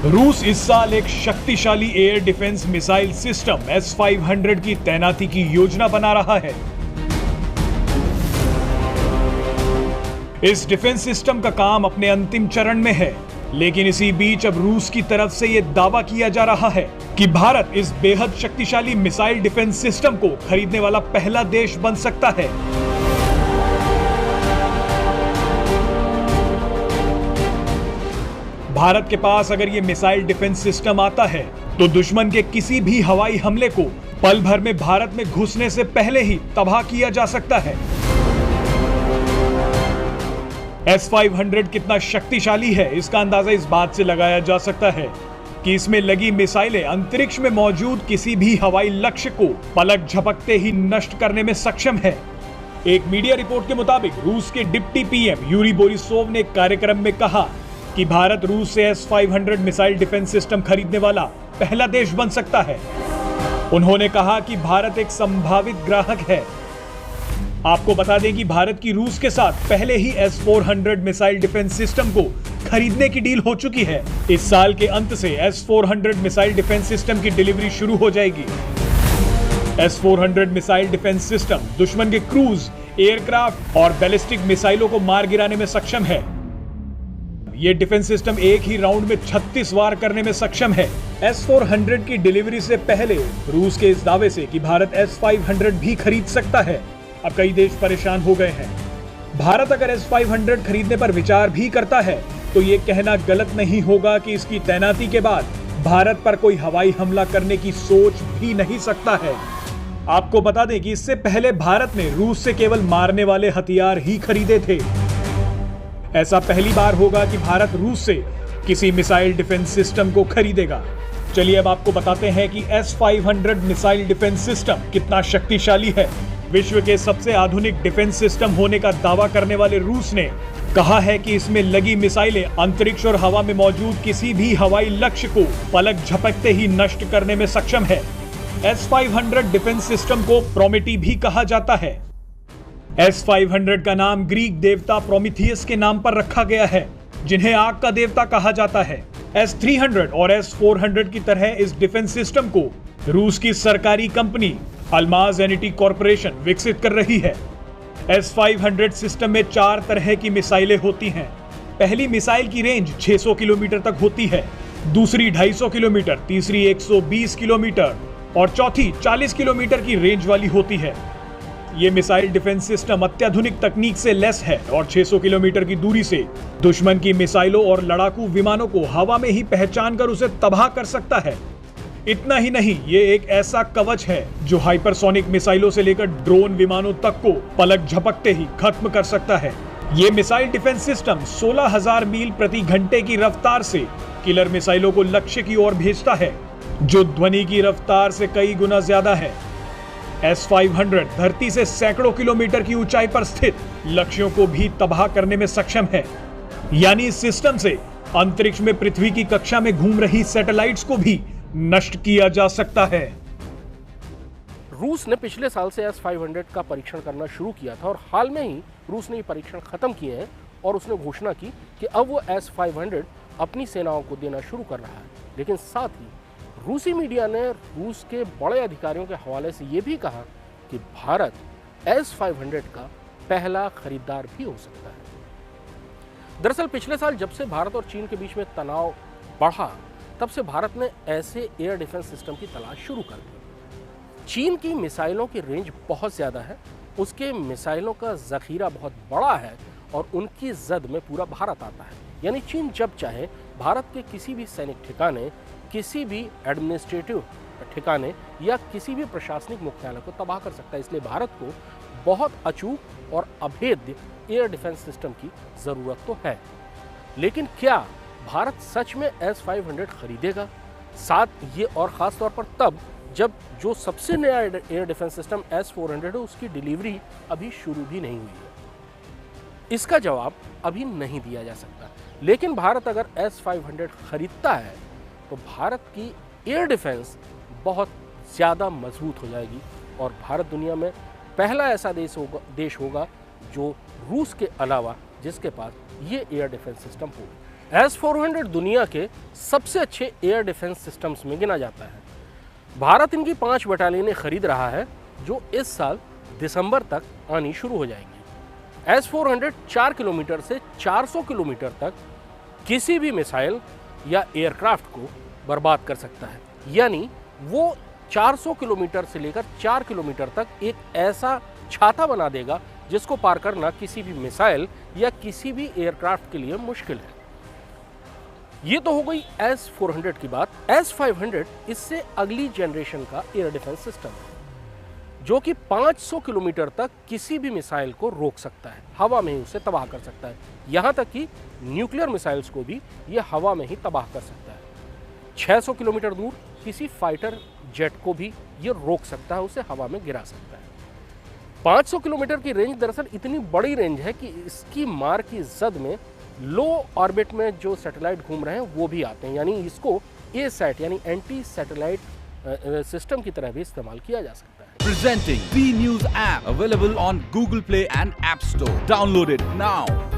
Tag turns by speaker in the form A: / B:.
A: रूस इस साल एक शक्तिशाली air defence missile system S-500 की तैनाती की योजना बना रहा है। इस डिफेंस सिस्टम का काम अपने अंतिम चरण में है, लेकिन इसी बीच अब रूस की तरफ से यह दावा किया जा रहा है कि भारत इस बेहद शक्तिशाली मिसाइल डिफेंस सिस्टम को खरीदने वाला पहला देश बन सकता है। भारत के पास अगर ये मिसाइल डिफेंस सिस्टम आता है तो दुश्मन के किसी भी हवाई हमले को पल भर में भारत में घुसने से पहले ही तबाह किया जा सकता है। S-500 कितना शक्तिशाली है, इसका अंदाजा इस बात से लगाया जा सकता है कि इसमें लगी मिसाइलें अंतरिक्ष में मौजूद किसी भी हवाई लक्ष्य को पलक झपकते ही नष्ट करने में सक्षम है। एक मीडिया रिपोर्ट के मुताबिक रूस के डिप्टी पीएम यूरी बोरिसोव ने एक कार्यक्रम में कहा कि भारत रूस से S-500 मिसाइल डिफेंस सिस्टम खरीदने वाला पहला देश बन सकता है। उन्होंने कहा कि भारत एक संभावित ग्राहक है। आपको बता दें कि भारत की रूस के साथ पहले ही S-400 मिसाइल डिफेंस सिस्टम को खरीदने की डील हो चुकी है। इस साल के अंत से S-400 मिसाइल डिफेंस सिस्टम की डिलीवरी शुरू हो जाएगी। S-400 मिसाइल डिफेंस सिस्टम दुश्मन के क्रूज, एयरक्राफ्ट और बैलिस्टिक मिसाइलों को मार गिराने में सक्षम है। यह डिफेंस सिस्टम एक ही राउंड में 36 वार करने में सक्षम है। S-400 की डिलीवरी से पहले रूस के इस दावे से कि भारत S-500 भी खरीद सकता है, अब कई देश परेशान हो गए हैं। भारत अगर S-500 खरीदने पर विचार भी करता है तो यह कहना गलत नहीं होगा कि इसकी तैनाती के बाद भारत पर कोई हवाई हमला करने की सोच भी नहीं सकता है। आपको बता दें कि इससे पहले भारत ने रूस से केवल मारने वाले हथियार ही खरीदे थे। ऐसा पहली बार होगा कि भारत रूस से किसी मिसाइल डिफेंस सिस्टम को खरीदेगा। चलिए अब आपको बताते हैं कि S-500 मिसाइल डिफेंस सिस्टम कितना शक्तिशाली है। विश्व के सबसे आधुनिक डिफेंस सिस्टम होने का दावा करने वाले रूस ने कहा है कि इसमें लगी मिसाइलें अंतरिक्ष और हवा में मौजूद किसी भी हवाई लक्ष्य को पलक झपकते ही नष्ट करने में सक्षम है। S-500 डिफेंस सिस्टम को प्रोमेटी भी कहा जाता है। S-500 का नाम ग्रीक देवता प्रोमीथियस के नाम पर रखा गया है, जिन्हें आग का देवता कहा जाता है। S-300 और S-400 की तरह इस डिफेंस सिस्टम को रूस की सरकारी कंपनी अल्माज एनिटी कॉर्पोरेशन विकसित कर रही है। S-500 सिस्टम में 4 तरह की मिसाइलें होती हैं। पहली मिसाइल की रेंज 600 किलोमीटर तक होती है, दूसरी 250 किलोमीटर, तीसरी 120 किलोमीटर और चौथी 40 किलोमीटर की रेंज वाली होती है। ये मिसाइल डिफेंस सिस्टम अत्याधुनिक तकनीक से लैस है और 600 किलोमीटर की दूरी से दुश्मन की मिसाइलों और लड़ाकू विमानों को हवा में ही पहचान कर उसे तबाह कर सकता है। इतना ही नहीं, ये एक ऐसा कवच है जो हाइपरसोनिक मिसाइलों से लेकर ड्रोन विमानों तक को पलक झपकते ही खत्म कर सकता है। ये मिसाइल डिफेंस सिस्टम 16,000 मील प्रति घंटे की रफ्तार से किलर मिसाइलों को लक्ष्य की ओर भेजता है, जो ध्वनि की रफ्तार से कई गुना ज्यादा है। S-500 धरती से सैकड़ों किलोमीटर की ऊंचाई पर स्थित लक्ष्यों को भी तबाह करने में सक्षम है। यानी इस सिस्टम से अंतरिक्ष में पृथ्वी की कक्षा में घूम रही सैटेलाइट्स को भी नष्ट किया जा सकता है।
B: रूस ने पिछले साल से S-500 का परीक्षण करना शुरू किया था और हाल में ही रूस ने ये परीक्षण खत्म किए हैं और उसने घोषणा की कि अब वो S-500 अपनी सेनाओं को देना शुरू कर रहा है। लेकिन साथ ही रूसी मीडिया ने रूस के बड़े अधिकारियों के हवाले से ये भी कहा कि भारत S-500 का पहला खरीदार भी हो सकता है। दरअसल पिछले साल जब से भारत और चीन के बीच में तनाव बढ़ा, तब से भारत ने ऐसे एयर डिफेंस सिस्टम की तलाश शुरू कर दी। चीन की मिसाइलों की रेंज बहुत ज़्यादा है, उसके मिसाइलों का ज़ख़ीरा बहुत बड़ा है और उनकी जद में पूरा भारत आता है। यानी चीन जब चाहे भारत के किसी भी सैनिक ठिकाने, किसी भी एडमिनिस्ट्रेटिव ठिकाने या किसी भी प्रशासनिक मुख्यालय को तबाह कर सकता है। इसलिए भारत को बहुत अचूक और अभेद्य एयर डिफेंस सिस्टम की ज़रूरत तो है। लेकिन क्या भारत सच में S-500 खरीदेगा? साथ ये और ख़ास तौर पर तब जब जो सबसे नया एयर डिफेंस सिस्टम S-400 है उसकी डिलीवरी अभी शुरू भी नहीं हुई है। इसका जवाब अभी नहीं दिया जा सकता। लेकिन भारत अगर S-500 खरीदता है तो भारत की एयर डिफेंस बहुत ज़्यादा मजबूत हो जाएगी और भारत दुनिया में पहला ऐसा देश होगा जो रूस के अलावा जिसके पास ये एयर डिफेंस सिस्टम हो। S-400 दुनिया के सबसे अच्छे एयर डिफेंस सिस्टम्स में गिना जाता है। भारत इनकी 5 बटालियनें खरीद रहा है जो इस साल दिसंबर तक आनी शुरू हो जाएंगी। S-400 4 किलोमीटर से 400 किलोमीटर तक किसी भी मिसाइल या एयरक्राफ्ट को बर्बाद कर सकता है, यानी वो 400 किलोमीटर से लेकर 4 किलोमीटर तक एक ऐसा छाता बना देगा जिसको पार करना किसी भी मिसाइल या किसी भी एयरक्राफ्ट के लिए मुश्किल है। ये तो हो गई S-400 की बात। S-500 इससे अगली जनरेशन का एयर डिफेंस सिस्टम है जो कि 500 किलोमीटर तक किसी भी मिसाइल को रोक सकता है, हवा में ही उसे तबाह कर सकता है। यहां तक कि न्यूक्लियर मिसाइल्स को भी ये हवा में ही तबाह कर सकता है। 600 किलोमीटर दूर किसी फाइटर जेट को भी ये रोक सकता है, उसे हवा में गिरा सकता है। 500 किलोमीटर की रेंज दरअसल इतनी बड़ी रेंज है कि इसकी मार की जद में लो ऑर्बिट में जो सैटेलाइट घूम रहे हैं वो भी आते हैं, यानी इसको A-SAT यानी एंटी सैटेलाइट सिस्टम की तरह भी इस्तेमाल किया जा सकता है।
C: Presenting the News app available on Google Play and App Store. Download it now.